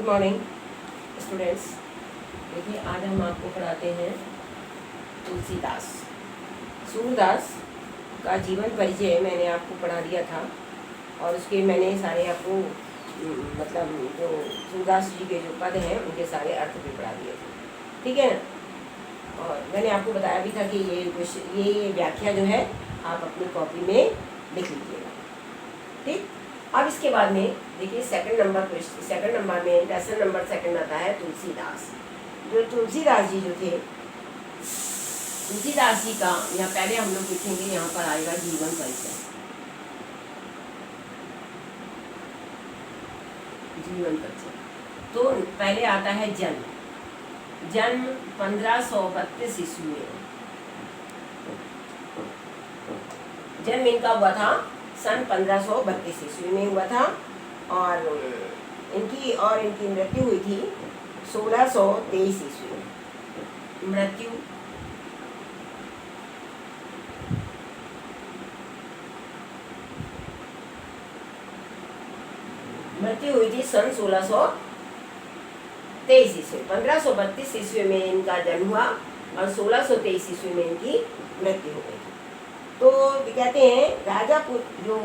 Morning students. देखिए आज हम आपको पढ़ाते हैं तुलसीदास। सूरदास का जीवन परिचय मैंने आपको पढ़ा दिया था और उसके मैंने सारे आपको मतलब जो सूरदास जी के जो पद हैं उनके सारे अर्थ भी पढ़ा दिए थे, ठीक है ना। और मैंने आपको बताया भी था कि ये व्याख्या जो है आप अपनी कॉपी में लिख लीजिएगा, ठीक। अब इसके बाद में देखिए सेकंड नंबर में लेसन नंबर सेकंड आता है तुलसीदास। जो तुलसीदास जी जो थे, तुलसीदास जी का यहाँ पहले हम लोग लिखेंगे, यहाँ पर आएगा जीवन परिचय। जीवन परिचय तो पहले आता है जन्म 1532 ईस्वी में। जन्म इनका हुआ था सन 1532 ईस्वी में हुआ था और इनकी मृत्यु हुई थी 1623 ईस्वी में। मृत्यु हुई थी सन 1623 ईस्वी। 1532 ईस्वी में इनका जन्म हुआ और 1623 ईस्वी में इनकी मृत्यु हो गई। तो कहते हैं राजापुर जो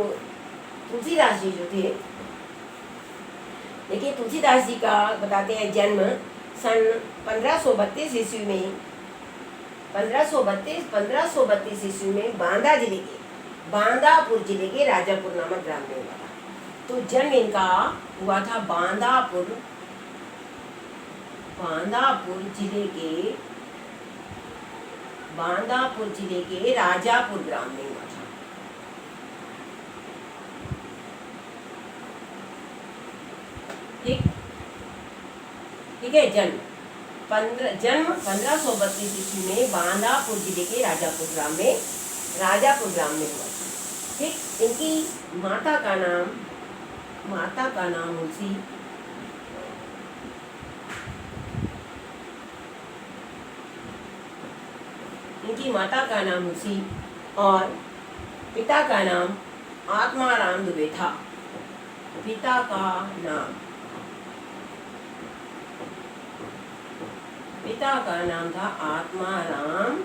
तुलसीदास जी जो थे, देखिए तुलसीदास जी का बताते हैं जन्म सन 1532 ईस्वी में। 1532 ईस्वी में बांदापुर जिले के राजापुर नामक ग्राम में हुआ था। तो जन्म इनका हुआ था बांदापुर जिले के राजापुर ग्राम में हुआ था, ठीक है। जन्म 1532 ईस्वी में बांदापुर जिले के राजापुर ग्राम में हुआ था, ठीक। इनकी माता का नाम हुसी और पिता का नाम आत्माराम दुबे था। पिता का नाम था आत्माराम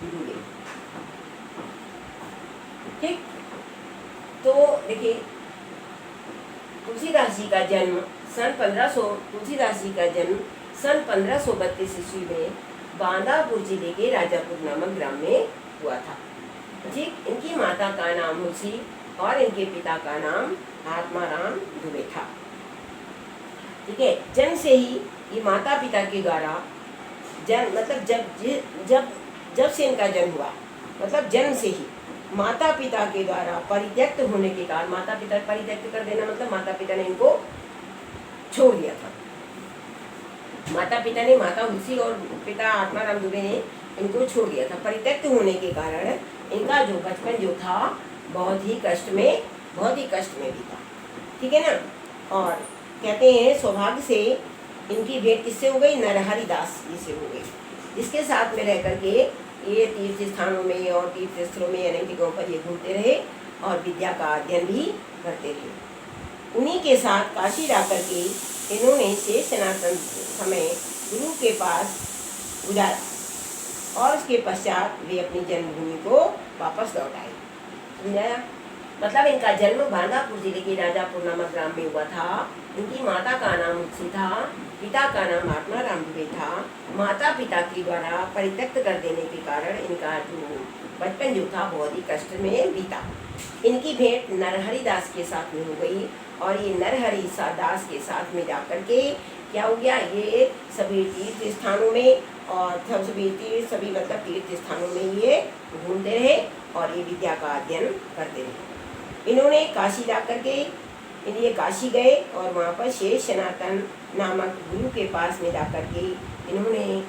दुबे, ठीक। तो देखिए तुलसीदास जी का जन्म सन 1532 ईस्वी में बांदापुर जिले के राजापुर नामक ग्राम में हुआ था, ठीक। इनकी माता का नाम हुसी और इनके पिता का नाम आत्माराम दुबे था, ठीक है। जन्म से ही ये माता पिता के द्वारा मतलब जब से इनका जन्म हुआ, मतलब जन्म से ही माता पिता के द्वारा परित्यक्त होने के कारण, माता पिता परित्यक्त कर देना मतलब माता पिता ने इनको छोड़ दिया था। माता हुसी और पिता आत्माराम दुबे ने इनको छोड़ दिया था। परित्यक्त होने के कारण इनका जो बचपन जो था बहुत ही कष्ट में बीता, ठीक है ना। और कहते हैं सौभाग्य से इनकी भेंट किससे हो गई? नरहरि दास जी से हो गई, जिसके साथ में रह करके ये तीर्थ स्थानों में और तीर्थ स्थलों में अनेक जगहों पर ये घूमते रहे और विद्या का अध्ययन भी करते रहे। उन्हीं के साथ काशी जाकर के इन्होंने शेष सनातन समय गुरु के पास गुजारा और उसके पश्चात वे अपनी जन्मभूमि को वापस लौट आए। समझाया? मतलब इनका जन्म बांदापुर जिले के राजापुर नामक ग्राम में हुआ था। इनकी माता का नाम मुक्सी था, पिता का नाम आत्माराम दुबे था। माता पिता के द्वारा परित्यक्त कर देने के कारण इनका जो बचपन जो था बहुत ही कष्ट में बीता। इनकी भेंट नरहरि दास के साथ में हो गई और ये नरहरि दास के साथ में जाकर के क्या हो गया, ये सभी तीर्थ स्थानों में और सभी मतलब तीर्थ स्थानों में ये घूमते रहे और ये विद्या का अध्ययन करते रहे। इन्होंने काशी जाकर के काशी गए और वहाँ पर शेष सनातन नामक गुरु के पास में जाकर के इन्होंने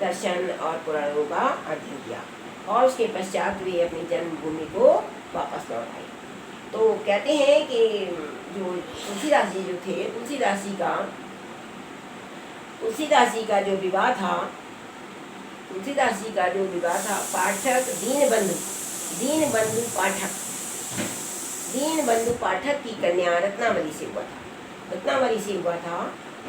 दर्शन और पुराणों का अध्ययन किया और उसके पश्चात वे अपनी जन्मभूमि को वापस लौट आए। तो कहते हैं कि जो तुलसीदास जी जो थे, तुलसीदास जी का जो विवाह था पाठक दीनबंधु पाठक की कन्या रत्नावली से हुआ था। रत्नावली से हुआ था।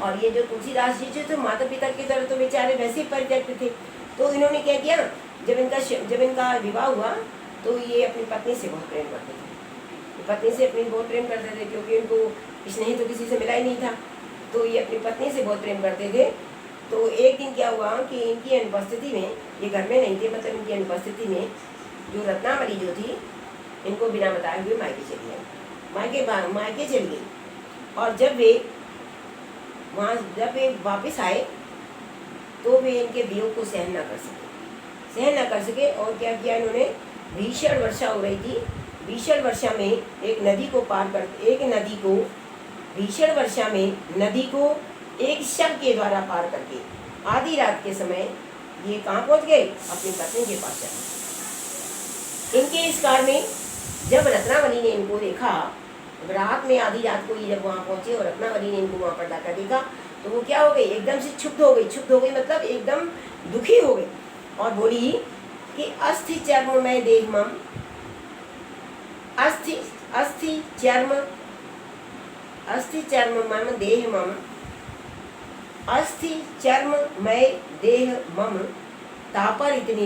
और ये जो तुलसीदास जी जो माता पिता की तरह तो बेचारे वैसे ही परित्यक्त थे, तो इन्होंने क्या किया, जब इनका विवाह हुआ तो ये अपनी पत्नी से बहुत प्रेम करते थे। पत्नी से अपनी बहुत प्रेम करते थे क्योंकि इनको स्नेह तो किसी से मिला ही नहीं था, तो ये अपनी पत्नी से बहुत प्रेम करते थे। तो एक दिन क्या हुआ कि इनकी अनुपस्थिति में, ये घर में नहीं थे, मतलब इनकी अनुपस्थिति में जो रत्नावली जो थी, इनको बिना बताए हुए मायके चली गई, मायके चली गई। और जब वे वापस आए तो वे इनके वियोग को सहन न कर सके। और क्या किया इन्होंने, भीषण वर्षा हो रही थी, भीषण वर्षा में भीषण वर्षा में नदी को एक शव के द्वारा पार करके आधी रात के समय ये कहाँ पहुँच गए, अपनी पत्नी के पास चले। इनके इस कार्य में जब रत्नावली ने इनको देखा, रात में आधी रात को ये जब वहाँ पहुँचे और रत्नावली ने इनको वहाँ पर जाकर देखा, तो वो क्या हो गई, एकदम से क्षुब्ध हो गई मतलब एकदम दुखी हो गई और बोली कि अस्थि चर्म मैं देह मम, अस्थि चर्म मम देह मम, अस्थि चर्म मैं देह मम, तापर इतनी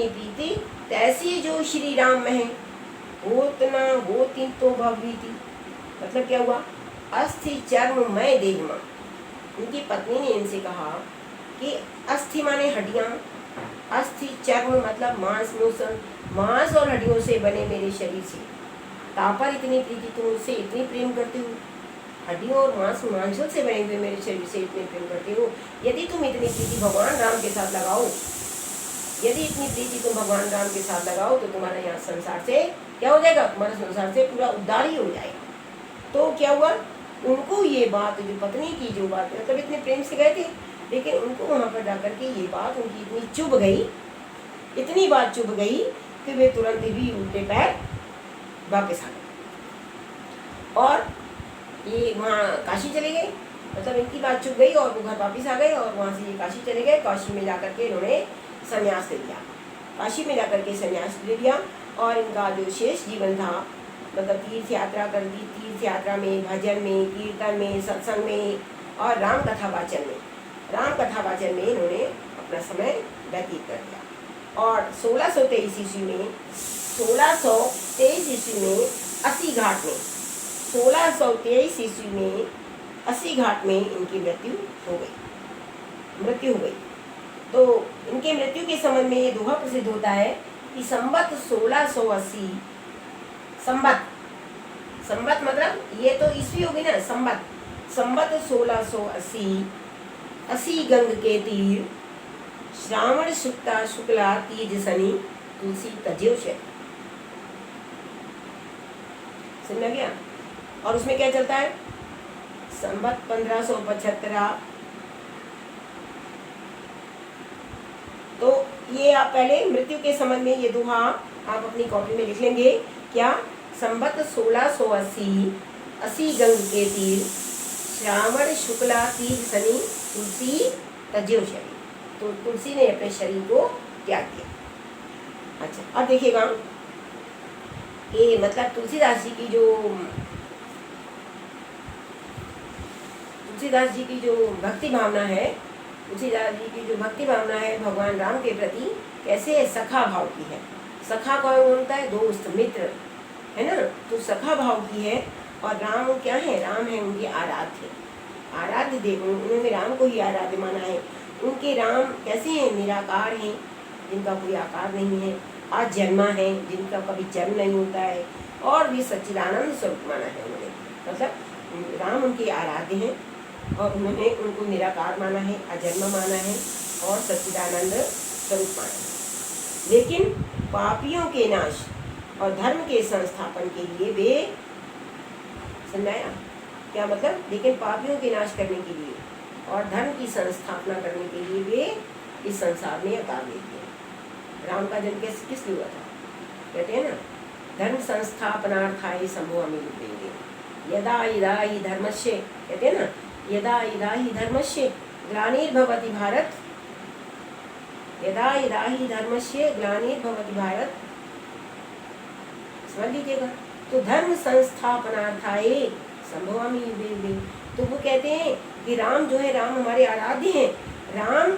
प्रीति तैसी जो श्री राम में होतना होती तो भवभीति। मतलब क्या हुआ, अस्थि चर्म मैं देह मम। उनकी पत्नी ने इनसे कहा कि अस्थि माने हड्डियाँ, अस्थि चर्म मतलब मांस और हड्डियों से बने मेरे शरीर से, तापर इतनी प्रीति, तुम उससे इतनी प्रेम करते हो, हड्डियों और मांसों से बने हुए मेरे शरीर से इतने प्रेम करते हो। यदि तुम इतनी प्रीति भगवान राम के साथ लगाओ, तो तुम्हारा यहाँ संसार से क्या हो जाएगा, तुम्हारा संसार से पूरा उद्धार ही हो जाएगा। तो क्या हुआ, उनको ये बात, जो पत्नी की जो बात, मतलब इतने प्रेम से गए थे, लेकिन उनको वहाँ पर जाकर के ये बात उनकी इतनी बात चुभ गई कि वे तुरंत ही उल्टे पैर वापस आ गए और ये वहाँ काशी चले गए। मतलब इनकी बात चुप गई और वो घर वापस आ गए और वहाँ से ये काशी चले गए। काशी में जाकर के इन्होंने संन्यास ले लिया, काशी में जाकर के संन्यास ले लिया। और इनका जो शेष जीवन था, मतलब तीर्थ यात्रा कर दी, तीर्थ यात्रा में, भजन में, कीर्तन में, सत्संग में और राम कथा वाचन में इन्होंने अपना समय व्यतीत कर दिया। और 1623 ईस्वी में अस्सी घाट में इनकी मृत्यु हो गई। तो इनके मृत्यु के संबंध में ये दोहा प्रसिद्ध होता है कि संवत 1680, संवत मतलब ये तो ईस्वी होगी ना, संवत 1680, 80 गंग के तीर, श्रावण शुक्ला तीज शनि, तुलसी तज्यो से। समझ गया। और उसमें क्या चलता है, संवत 1575। तो ये आप पहले मृत्यु के संबंध में ये दोहा आप अपनी कॉपी में लिख लेंगे। क्या, संवत 1680, 80 गंग के तीर, श्रावण शुक्ला तीज शनि, तुलसी तज्यो शनि। तो तुलसी ने अपने शरीर को त्याग दिया। अच्छा, अब देखिएगा ये मतलब तुलसीदास जी की जो भक्ति भावना है, भगवान राम के प्रति कैसे सखा भाव की है। सखा कौन होता है, दोस्त मित्र, है ना। तो सखा भाव की है। और राम क्या है, राम है उनके आराध्य देव, उन्होंने राम को ही आराध्य माना है। उनके राम कैसे हैं, निराकार हैं, जिनका कोई आकार नहीं है, आज जन्मा है, जिनका कभी जन्म नहीं होता है, और भी सच्चिदानंद स्वरूप माना है उन्होंने। मतलब राम उनके आराध्य हैं और उन्होंने उनको निराकार माना है, अजन्मा माना है और सच्चिदानंद स्वरूप माना है। लेकिन पापियों के नाश और धर्म के संस्थापन के लिए वे, समझाया क्या मतलब, लेकिन पापियों के नाश करने के लिए और धर्म की संस्थापना करने के लिए वे इस संसार में अवतार लेते हैं। राम का जन्म किस लिए हुआ था, कहते हैं ना, धर्म संस्थापनार्थाय संभवामि युगे, यदा यदा हि धर्मस्य, कहते हैं ना, यदा यदा हि धर्मस्य ग्लानिर्भवति भारत, यदा यदा हि धर्मस्य ग्लानिर्भवति भारत। समझ लीजिएगा। तो धर्म संस्थापनार्थाय संभवामि युगे युगे। तो वो कहते हैं कि राम जो है, राम हमारे आराध्य हैं, राम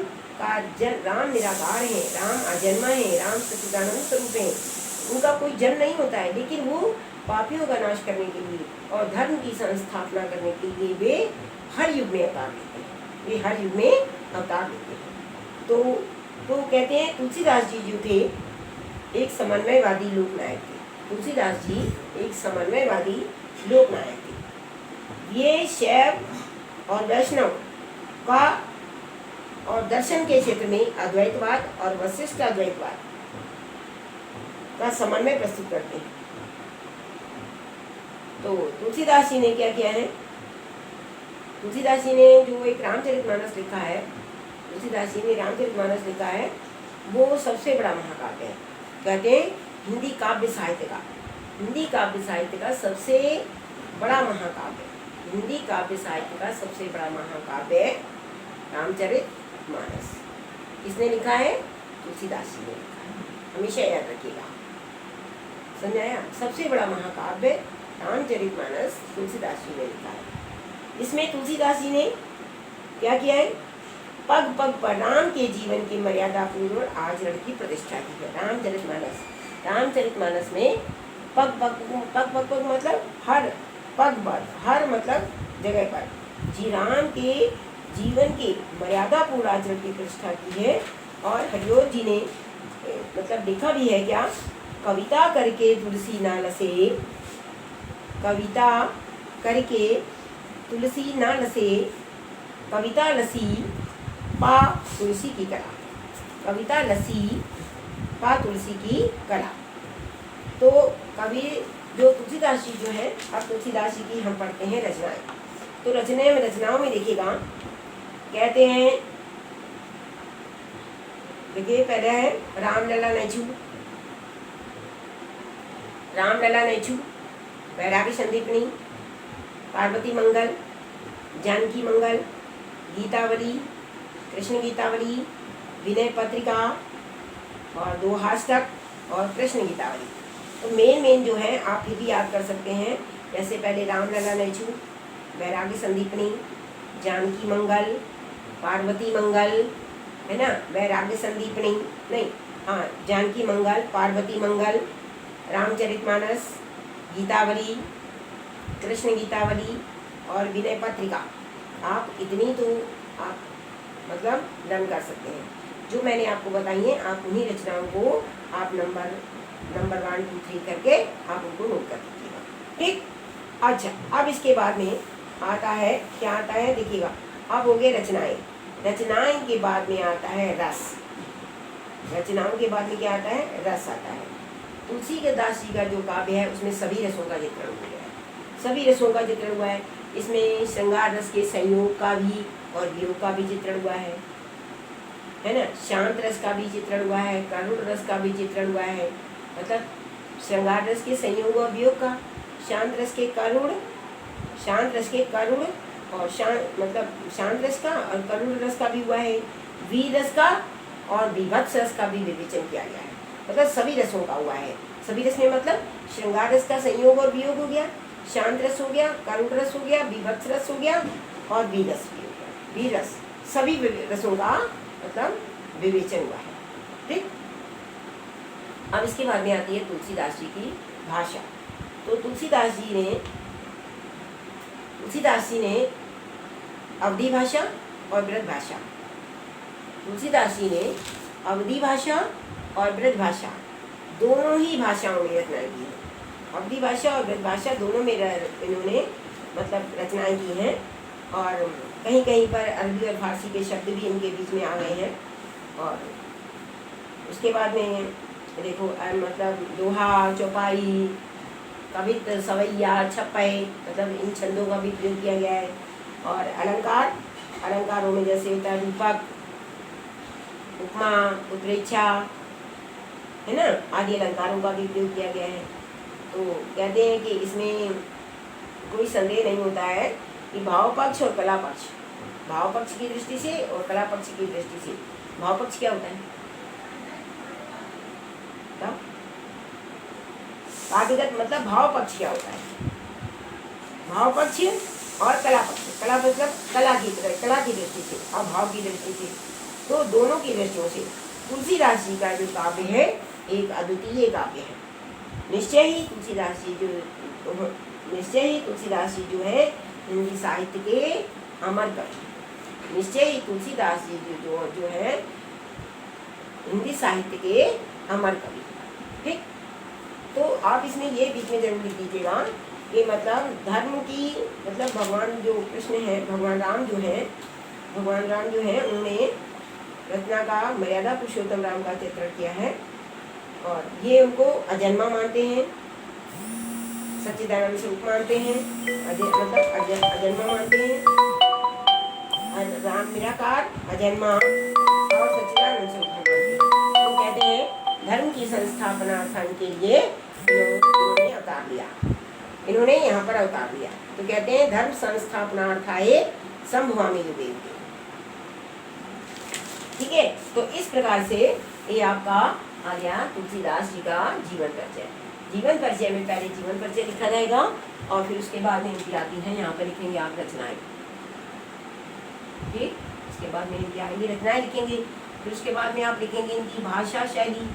राम निराकार है, राम अजन्मा है, राम सच्चिदानंद स्वरूप है, उनका कोई जन्म नहीं होता है, लेकिन वो पापियों का नाश करने के लिए और धर्म की संस्थापना करने के लिए वे हर युग में अवतार लेते हैं, वे हर युग में अवतार लेते हैं। तो कहते हैं तुलसीदास जी जो थे एक समन्वयवादी लोकनायक थे। तुलसीदास जी एक समन्वयवादी लोकनायक थे। ये शैव और वैष्णव का और दर्शन के क्षेत्र में अद्वैतवाद और वशिष्ठ अद्वैतवाद का समन्वय प्रस्तुत करते हैं। तो तुलसीदास जी ने क्या किया है, तुलसीदास जी ने जो एक रामचरितमानस लिखा है, तुलसीदास जी ने रामचरितमानस लिखा है, वो सबसे बड़ा महाकाव्य है। कहते हैं हिंदी काव्य साहित्य का, हिंदी काव्य साहित्य का सबसे बड़ा महाकाव्य, हिंदी काव्य साहित्य का सबसे बड़ा महाकाव्य है रामचरितमानस। किसने लिखा है? तुलसीदास जी ने लिखा है, हमेशा याद रखिएगा, समझाया। सबसे बड़ा महाकाव्य रामचरितमानस तुलसीदास जी ने लिखा है। इसमें तुलसीदास जी ने क्या किया है? पग पग पर राम के जीवन की मर्यादा पूर्ण आचरण की प्रतिष्ठा की है। रामचरितमानस, रामचरितमानस में पग पग पग पग पग मतलब हर पग पर, हर मतलब जगह पर जी राम के जीवन की मर्यादा पूर्ण आचरण की प्रतिष्ठा की है। और हरिओम जी ने मतलब लिखा भी है क्या? कविता करके तुलसी ना लसे, कविता करके तुलसी ना लसे, कविता लसी पा तुलसी की कला, कविता लसी पा तुलसी की कला। तो कवि जो तुलसीदास जी जो है, अब तुलसीदास जी की हम पढ़ते हैं रचनाएं। तो रचनाओं में देखिएगा, कहते हैं, देखिए पहले है रामलला नैछू, रामलला नैछू, वैराग्य संदीपनी, पार्वती मंगल, जानकी मंगल, गीतावली, कृष्ण गीतावली, विनय पत्रिका और दोहाष्टक और कृष्ण गीतावली। तो मेन जो है आप फिर भी याद कर सकते हैं, जैसे पहले रामलला नैछू, वैराग्य संदीपनी, जानकी मंगल, पार्वती मंगल, है ना, वैराग्य संदीपनी नहीं, हाँ, जानकी मंगल, पार्वती मंगल, रामचरितमानस, गीतावली, कृष्ण गीतावली और विनय पत्रिका। आप इतनी तो आप मतलब लर्न कर सकते हैं। जो मैंने आपको बताई है, आप उन्हीं रचनाओं को आप नंबर 1, 2, 3 करके आप उनको नोट कर दीजिएगा, ठीक। अच्छा, अब इसके बाद में आता है, क्या आता है देखिएगा, अब हो गए रचनाएं। रचनाएं के बाद में आता है रस। रचनाओं के बाद में क्या आता है? रस आता है। तुलसी के दास जी का जो काव्य है उसमें सभी रसों का चित्रण हो गया है, सभी रसों का चित्रण हुआ है। इसमें श्रृंगार रस के संयोग का भी और वियोग का भी चित्रण हुआ है ना, शांत रस का भी चित्रण हुआ है, करुण रस का भी चित्रण हुआ है। मतलब श्रृंगार रस के संयोग और वियोग का, शांत रस के करुण, शांत रस के करुण और मतलब शांत रस का और करुण रस का भी हुआ है, वीर रस का और विभत्स रस का भी विवेचन किया गया है। मतलब सभी रसों का हुआ है। सभी रस में मतलब श्रृंगार रस का संयोग और वियोग हो गया, शांत रस हो गया, करुण रस हो गया, विभत्स रस हो गया और वीर रस भी हो गया। वीर रस, सभी रसों का मतलब विवेचन हुआ है, ठीक। अब इसके बाद में आती है तुलसीदास जी की भाषा। तो तुलसीदास जी ने अवधी भाषा और ब्रज भाषा, तुलसीदास जी ने अवधी भाषा और ब्रज भाषा दोनों ही भाषाओं में रचनाएं की हैं। अवधी भाषा और ब्रज भाषा दोनों में इन्होंने मतलब रचनाएं की हैं। और कहीं कहीं पर अरबी और फारसी के शब्द भी इनके बीच में आ गए हैं। और उसके बाद में देखो मतलब दोहा, चौपाई, कवित्त, सवैया, छप्पे, मतलब इन छंदों का भी प्रयोग किया गया है। और अलंकार, अलंकारों में जैसे होता है रूपक, उपमा, उत्प्रेक्षा, है ना, आदि अलंकारों का भी प्रयोग किया गया है। तो कहते हैं कि इसमें कोई संदेह नहीं होता है कि भाव पक्ष और कला पक्ष, भाव पक्ष की दृष्टि से और कला पक्ष की दृष्टि से, भाव पक्ष क्या होता है? काव्यगत मतलब भाव पक्ष क्या होता है, भाव पक्ष और कला पक्ष। कला मतलब कला की दृष्टि से और भाव की दृष्टि से, तो दोनों की दृष्टियों से तुलसीदास जी का जो काव्य है एक अद्वितीय काव्य है। निश्चय ही तुलसीदास जी जो है हिंदी साहित्य के अमर कवि। निश्चय ही तुलसीदास जी जो है हिंदी साहित्य के अमर कवि। ठीक, तो आप इसमें ये बीच में जरूर लिख दीजिएगा कि मतलब धर्म की मतलब भगवान जो कृष्ण है, भगवान राम जो है उन्होंने रचना का मर्यादा पुरुषोत्तम राम का चित्रण किया है और ये उनको अजन्मा मानते हैं, सच्चिदानंद स्वरूप मानते हैं, अजन्मा मानते हैं। राम निराकार, अजन्मा और सच्चिदानंद स्वरूप मानते हैं। तो कहते हैं धर्म की संस्थापनार्थन के लिए इन्होंने अवतार लिया, इन्होंने यहाँ पर अवतार लिया। तो कहते हैं धर्म संस्थापनार्थाय संभवामि युगे। ठीक है, तो इस प्रकार से ये आपका आ गया तुलसीदास जी का जीवन परिचय। जीवन परिचय में पहले जीवन परिचय लिखा जाएगा और फिर उसके बाद में इनकी आती है, यहाँ पर लिखेंगे आप रचनाएं। ठीक, उसके बाद में इनकी आएंगी रचनाएं लिखेंगे, फिर उसके बाद में आप लिखेंगे इनकी भाषा शैली।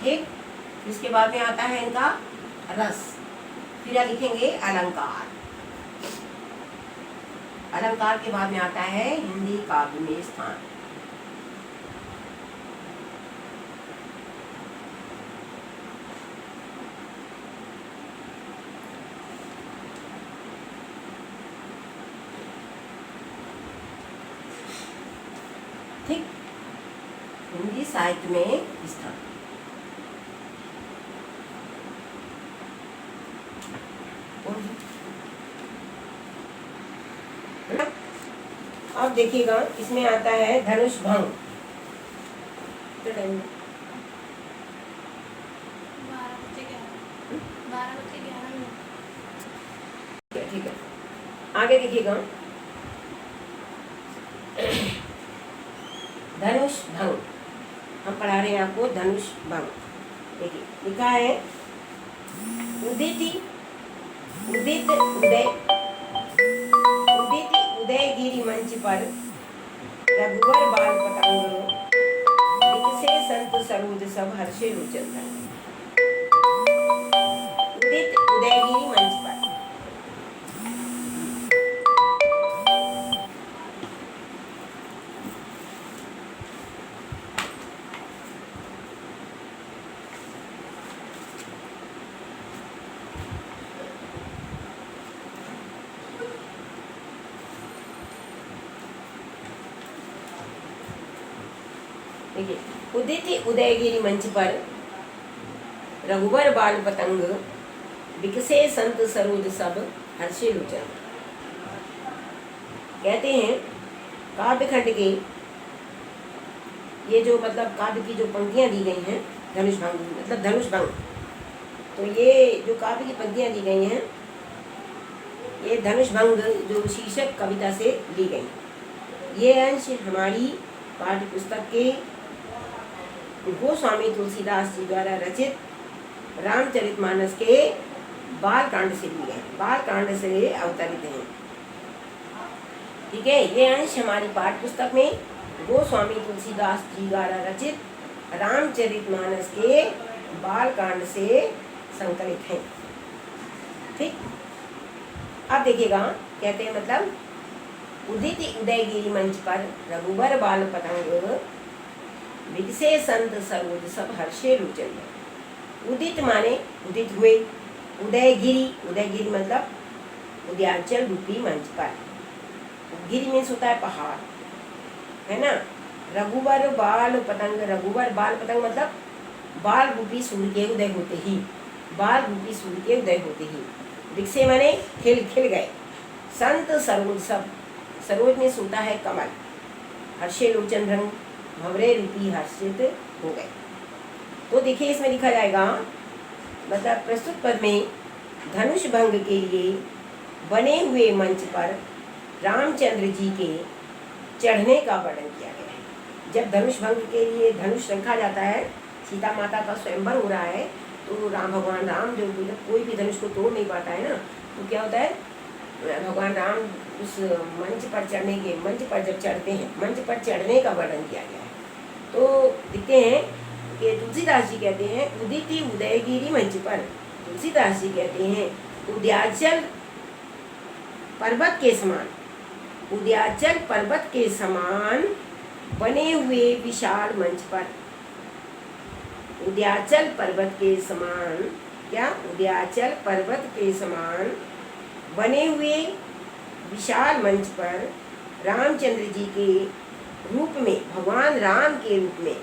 ठीक, इसके बाद में आता है इनका रस, फिर लिखेंगे अलंकार। अलंकार के बाद में आता है हिंदी काव्य में स्थान। ठीक, हिंदी साहित्य में स्थान। अब देखिएगा इसमें आता है धनुष भंग। ठीक है, आगे देखिएगा धनुष भंग, हम पढ़ा रहे हैं आपको धनुष भंग। देखिए लिखा है उदित उदयगिरी मंच पर रघुवर बाल पतंग विकसे संत सरोज सब हर्षे लोचन धन। उदित उदयगिरी मंच पर, देखिए उदित उदयगिरी मंच पर रघुवर बाल पतंग विकसे संत सरोज सब हर्षे लोचन। कहते हैं काव्य खंड के ये जो मतलब काव्य की जो पंक्तियां दी गई हैं, धनुष भंग मतलब धनुष भंग, तो ये जो काव्य की पंक्तियां दी गई हैं ये धनुष भंग जो शीर्षक कविता से ली गई। ये अंश हमारी पाठ्य पुस्तक के गोस्वामी तुलसीदास जी द्वारा रचित रामचरितमानस के बाल कांड से ली गए, बाल कांड से अवतरित हैं। ठीक है, ये अंश हमारी पाठ्य पुस्तक में गोस्वामी तुलसीदास जी द्वारा रचित रामचरितमानस के बाल कांड से संकलित हैं। ठीक, अब देखिएगा कहते हैं मतलब उदित उदयगिरी मंच पर रघुवर बाल पतंग विकसे संत सरोज सब हर्षे लोचन। उदित माने उदित हुए, उदयगिरी मतलब उदयांचल रूपी मंच पर, गिरी मीन्स होता है पहाड़, है ना। रघुवर बाल पतंग मतलब बाल रूपी सूर्य के उदय होते ही, बाल रूपी सूर्य के उदय होते ही, विकसे माने खिल गए, संत सरोज सब, सरोज में सोता है कमल, हर्षे लोचन रंग भंवरे रूपी हर्षित हो गए। तो देखिए इसमें लिखा जाएगा मतलब प्रस्तुत पद में धनुष भंग के लिए बने हुए मंच पर रामचंद्र जी के चढ़ने का वर्णन किया गया है। जब धनुष भंग के लिए धनुष रखा जाता है सीता माता का स्वयंवर हो रहा है, तो भगवान राम जो कोई भी धनुष को तोड़ नहीं पाता है ना, तो क्या होता है, भगवान राम उस मंच पर जब चढ़ते हैं, मंच पर चढ़ने का वर्णन किया गया है। तो देखते हैं कि तुलसीदास जी कहते हैं, उदिति उदयगिरी मंच पर, तुलसीदास जी कहते हैं उद्याचल पर्वत के समान, उद्याचल पर्वत के समान बने हुए विशाल मंच पर, उद्याचल पर्वत के समान, क्या, उद्याचल पर्वत के समान बने हुए विशाल मंच पर रामचंद्र जी के रूप में, भगवान राम के रूप में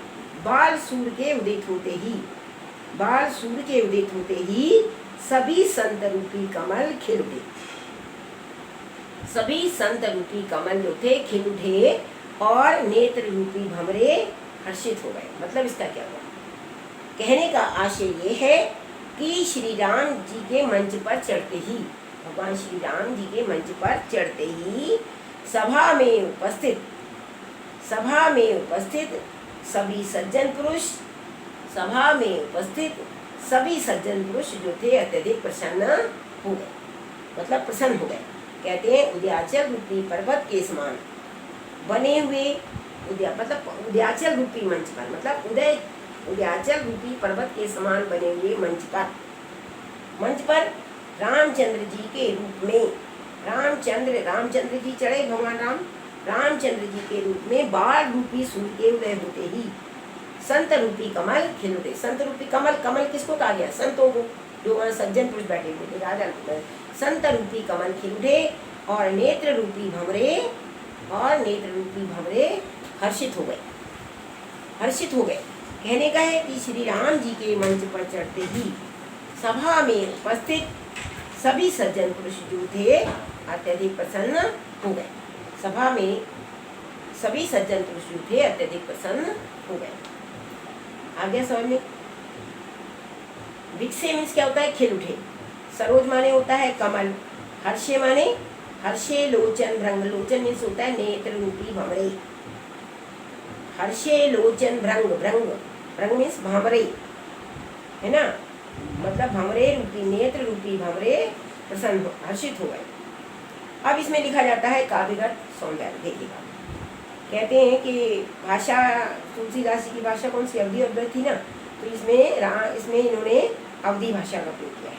बाल सूर्य के उदित होते ही सभी संत रूपी कमल खिल उठे, सभी संत रूपी कमल जो थे खिल उठे और नेत्र रूपी भंवरे हर्षित हो गए। मतलब इसका क्या हुआ, कहने का आशय ये है कि श्री राम जी के मंच पर चढ़ते ही, भगवान श्री राम जी के मंच पर चढ़ते ही सभा में उपस्थित सभी सज्जन पुरुष जो थे अत्यधिक प्रसन्न हो गए, मतलब प्रसन्न हो गए। कहते हैं उद्याचल रूपी पर्वत के समान बने हुए, उद्याचल रूपी मंच पर, मतलब उद्याचल रूपी पर्वत के समान बने हुए मंच पर रामचंद्र जी के रूप में, रामचंद्र जी चढ़े, भगवान रामचंद्र जी के रूप में बाल रूपी सूर्य के उदय होते ही संत रूपी कमल खिल उठे। संत रूपी कमल किसको कहा गया, संतों को, जो वहाँ सज्जन पुरुष बैठे हुए थे, राजा संत रूपी कमल खिल उठे और नेत्र रूपी भंवरे हर्षित हो गए। कहने का है कि श्री राम जी के मंच पर चढ़ते ही सभा में उपस्थित सभी सज्जन पुरुष जो थे अत्यधिक प्रसन्न हो गए। सभा में सभी सज्जन पुरुष जो थे अत्यधिक प्रसन्न हो गए। आगे समझ में, विकसे मीन्स क्या होता है, खिल उठे। सरोज माने होता है कमल, हर्षे माने हर्षे लोचन भ्रंग, लोचन मीन्स होता है नेत्र रूपी भंवरे, हर्षे लोचन भ्रंग मीन्स भंवरे, है ना, मतलब भंवरे रूपी, नेत्र रूपी भंवरे प्रसन्न हर्षित हो गए। अब इसमें लिखा जाता है काव्यगत सौंदर्य। देखिएगा, कहते हैं कि भाषा, तुलसीदास जी की भाषा कौन सी, अवधी अवध थी ना, तो इसमें इन्होंने अवधी भाषा का प्रयोग किया है।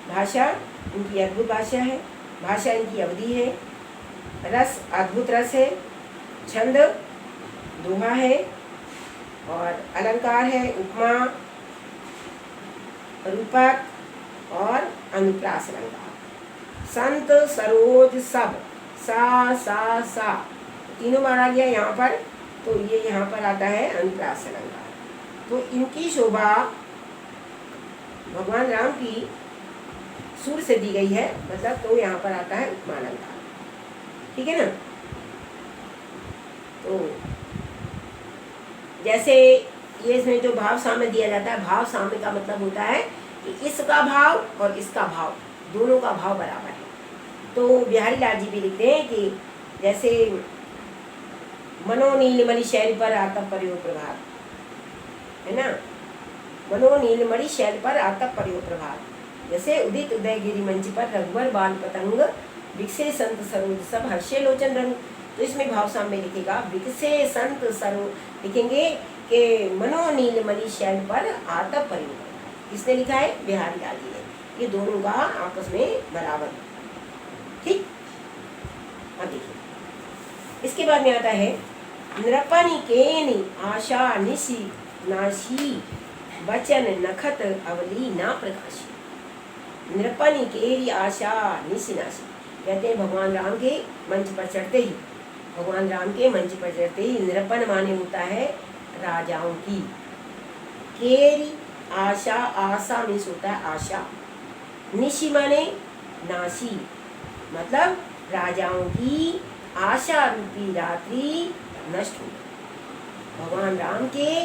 भाषा इनकी अद्भुत भाषा है, भाषा इनकी अवधी है, रस अद्भुत रस है, छंद दोहा है और अलंकार है, उपमा, रूपक और अनुप्रास अलंकार। संत सरोज सब, सा तीनों बार आ गया यहाँ पर, तो ये यहाँ पर आता है अनुप्रास अलंकार। तो इनकी शोभा भगवान राम की सुर से दी गई है, मतलब तो यहाँ पर आता है उपमा अलंकार, ठीक है ना। तो जैसे ये इसमें जो भाव साम्य दिया जाता है, भाव साम्य का मतलब होता है कि इसका भाव और इसका भाव दोनों का भाव बराबर है। तो बिहारी लाल जी भी लिखते हैं कि जैसे मनो नीलमणि शैल पर आतप प्रयोग प्रभात, है ना, मनो नीलमणि शैल पर आतप प्रयोग प्रभात, जैसे उदित उदयगिरी मंच पर रघुवर बाल पतंग, विकसे संत सरोज सब हर्षे लोचन रंग। तो इसमें भाव साम्य लिखेगा, विकसे संत सरोज लिखेंगे कि मनो नीलमणि शैल पर आतप प्रयोग। किसने लिखा है, बिहारी लाल जी ने। ये दोनों का आपस में बराबर, ठीक। अब देखिए, इसके बाद में आता है नृपनि केनि आशा निशि नाशी वचन नखत अवली ना प्रकाशी। नृपनि केरी आशा निशि नाशी, कहते हैं भगवान राम के मंच पर चढ़ते ही, भगवान राम के मंच पर चढ़ते ही, नृपन माने होता है राजाओं की, केरी आशा, आशा मीन्स होता है आशा, निशि माने नाशी, मतलब राजाओं की आशा रूपी रात्रि नष्ट हो गई। भगवान राम के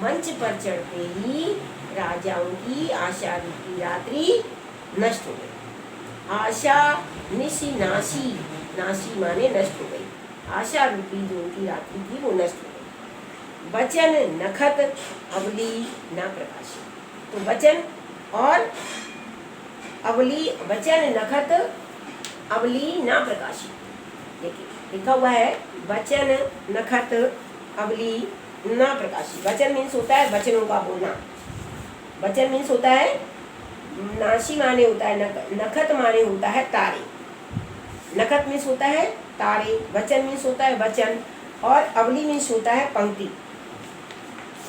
मंच पर चढ़ते ही राजाओं की आशा रूपी रात्रि नष्ट हो गई। आशा निशि नाशी, नाशी माने नष्ट हो गई, आशा रूपी जो उनकी रात्रि थी वो नष्ट हो गई। वचन नखत अवली न प्रकाशी। तो वचन और अवली, वचन नखत अवली न प्रकाशी। देखिए लिखा हुआ है वचन नखत अवली न प्रकाशी। वचन मीन्स होता है वचनों का बोलना। वचन मीन्स होता है, नाशी माने होता है नखत माने होता है तारे। नखत मीन्स होता है तारे, वचन मीन्स होता है वचन, और अवली मीन्स होता है पंक्ति।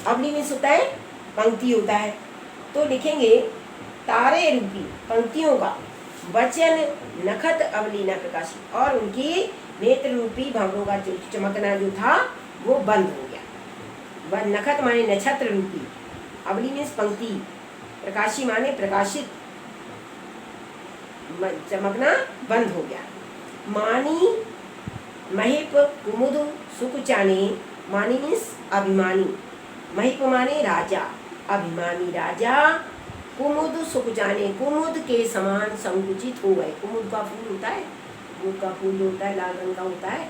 अवली मीन्स होता है पंक्ति होता है। तो लिखेंगे तारे रूपी पंक्तियों का वचन नखत अवली न प्रकाशी, और उनकी नेत्र रूपी भंवरों का जो चमकना जो था वो बंद हो गया। वह नखत माने नक्षत्र रूपी, अवली मीन्स पंक्ति, प्रकाशी माने प्रकाशित, चमकना बंद हो गया। मानी महिप कुमुद सुकुचाने, मानी मीन्स अभिमानी, महिप माने राजा, अभिमानी राजा कुमुद सुकुचाने, कुमुद के समान संकुचित हो गए। कुमुद का फूल होता है, कुमुद का फूल जो होता है लाल रंग का होता है,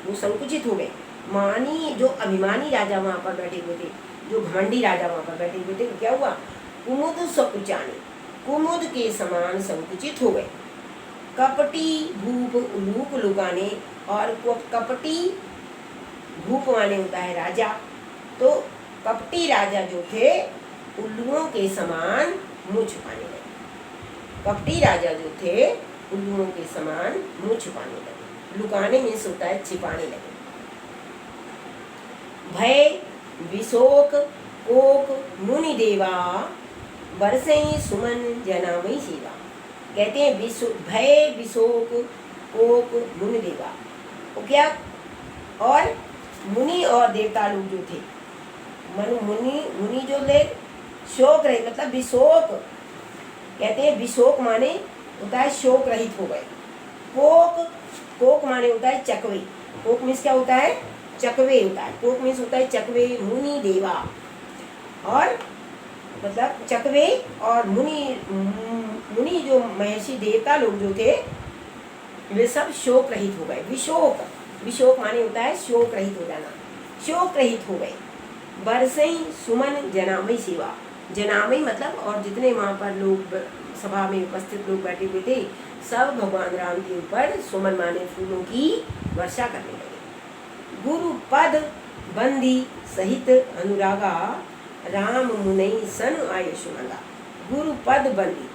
वो संकुचित हो गए। मानी जो अभिमानी राजा वहाँ पर बैठे हुए थे, जो घमंडी राजा वहाँ पर बैठे हुए थे, तो क्या हुआ? कुमुद सुकुचाने, कुमुद के समान संकुचित हो गए। कपटी भूप लूप लुकाने, और कपटी भूप माने होता है राजा, तो कपटी राजा जो थे उल्लुओं के समान मुँह छुपाने लगे। कपटी राजा जो थे उल्लुओं के समान मुँह छुपाने लगे। लुकाने मीन्स होता है छिपाने लगे। भय विशोक कोक मुनि देवा, बरसई सुमन जनामई सेवा। कहते हैं भय विशोक कोक मुनि देवा, वो क्या? और मुनि और देवता लोग जो थे, मुनि जो ले शोक रहित, मतलब विशोक, कहते हैं विशोक माने होता है शोक रहित हो गए। कोक, कोक माने होता है चकवे, कोक मीन्स क्या होता है? चकवे होता है। कोक मीन्स होता है चकवे, मुनि देवा, और मतलब चकवे और मुनि जो महर्षि देवता लोग जो थे वे सब शोक रहित हो गए। विशोक, विशोक माने होता है शोक रहित हो जाना, शोक रहित हो गए। बरसई सुमन जनामई सेवा, जनामई मतलब और जितने वहाँ पर लोग सभा में उपस्थित लोग बैठे हुए थे, सब भगवान राम के ऊपर सुमन माने फूलों की वर्षा करने लगे। गुरु पद बंदी सहित अनुरागा, राम मुनई सन आये सुमंगा। गुरु पद बंदी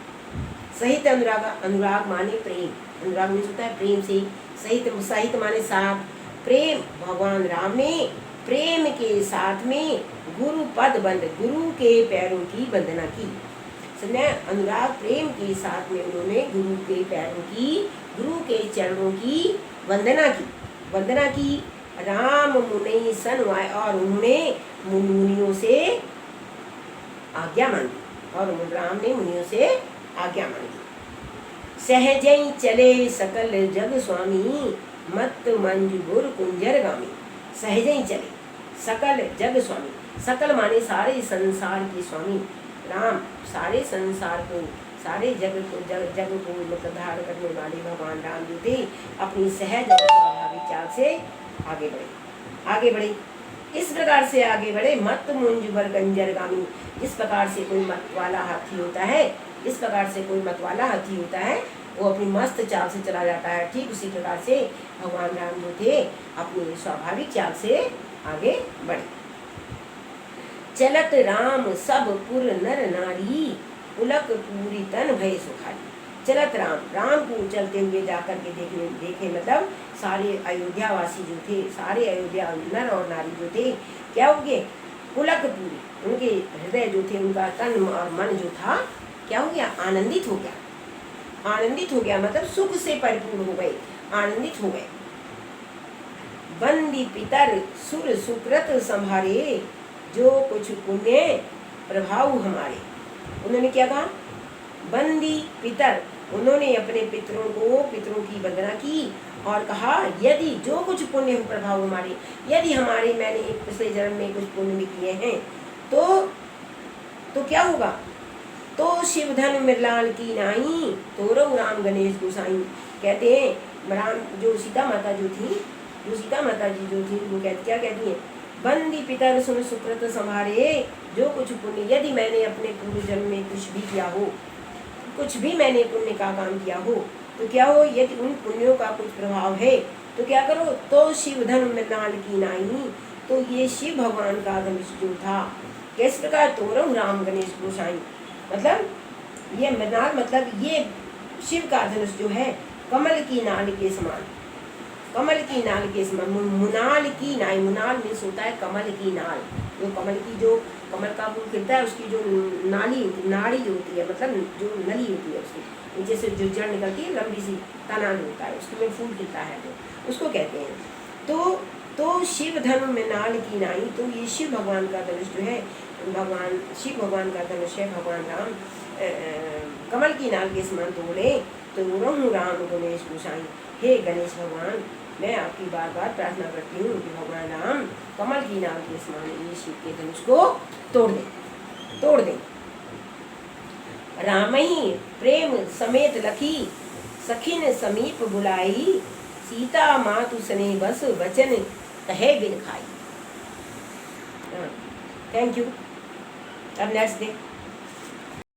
सहित अनुरागा, अनुराग माने प्रेम, अनुराग में होता है प्रेम से, सहित, सहित माने साथ, प्रेम भगवान राम ने प्रेम के साथ में गुरु पद बंद, गुरु के पैरों की वंदना की। समझे? अनुराग प्रेम के साथ में उन्होंने गुरु के पैरों की, गुरु के चरणों की वंदना की, वंदना की। राम मुनि सन आए, और उन्होंने मुनियों से आज्ञा मांगी, और राम ने मुनियों से आज्ञा मांगी। सहजई चले सकल जग स्वामी, मत मंज गुर कुंजर गामी। सहजई चले सकल जग स्वामी, सकल माने सारे संसार के स्वामी, राम सारे संसार को, सारे जग को, जग को मतलब धारण करने वाले भगवान राम जो थे, अपनी सहज और स्वाभाविक चाल से आगे बढ़े, आगे बढ़े। इस प्रकार से आगे बढ़े, मत मुंज बर गंजर गामी। जिस प्रकार से कोई मत वाला हाथी होता है, इस प्रकार से कोई मत वाला हाथी होता है, वो अपनी मस्त चाल से चला जाता है, ठीक उसी प्रकार से भगवान राम जो थे अपनी स्वाभाविक चाल से आगे बढ़े। चलत राम सब पुर नर नारी, पुलक पूरी तन भय सुखारी। चलत राम, राम को चलते हुए जाकर के देखे मतलब सारे अयोध्या वासी जो थे, सारे अयोध्या नर और नारी जो थे, क्या हो गए? पुलक पूरी, उनके हृदय जो थे, उनका तन और मन जो था, क्या हो गया? आनंदित हो गया, आनंदित हो गया, मतलब सुख से परिपूर्ण हो गए, आनंदित हो गए। बंदी पितर सुर सुकृत संभारे, जो कुछ पुण्य प्रभाव हमारे। उन्होंने क्या कहा? बंदी पितर, उन्होंने अपने पितरों को, पितरों की वंदना की और कहा यदि जो कुछ पुण्य प्रभाव हमारे, यदि हमारे मैंने पिछले जन्म में कुछ पुण्य भी किए हैं तो क्या होगा? तो शिवधन मृलाल की नाई, तोरो राम गणेश गोसाई। कहते हैं राम जो सीता माता जो थी, जो सीता माता जी जो थी, वो क्या कहती हैं बंदी पितर सुन सुकृत संभारे, जो कुछ पुण्य यदि मैंने अपने पूर्व जन्म में कुछ भी किया हो, कुछ भी मैंने पुण्य का काम किया हो, तो क्या हो, यदि उन पुण्यों का कुछ प्रभाव है तो क्या करो, तो शिव धन मृणाल की नाई, तो ये शिव भगवान का धनुष जो था, किस प्रकार, तोरम राम गणेश गोसाई, मतलब ये मृणाल मतलब ये शिव का धनुष जो है कमल की नाल के समान, कमल की नाल के समान, मुनाल की नाई, मुनाल मीन्स होता है कमल की नाल, जो कमल की जो कमल का फूल खिलता है उसकी जो नाली नाड़ी होती है, मतलब जो नली होती है उसकी नीचे से जो जड़ निकलती है, लंबी सी तना होता है, उसके में फूल खिलता है तो उसको कहते हैं। तो शिव धनु में नाल की नाई, तो ये शिव भगवान का धनुष जो है, भगवान शिव भगवान का धनुष है, भगवान राम कमल की नाल के समान तोड़े, तो रहूँ राम गणेश गोसाई, हे गणेश भगवान, मैं आपकी बार बार प्रार्थना करती हूँ कि भगवान राम कमल की नाल के समान ये शिव के धनुष को तोड़ दें। राम ही प्रेम समेत लखी, सखिन समीप बुलाई, सीता मातु सने बस वचन कहे बिन खाई। Thank you. अब नेक्स्ट डे।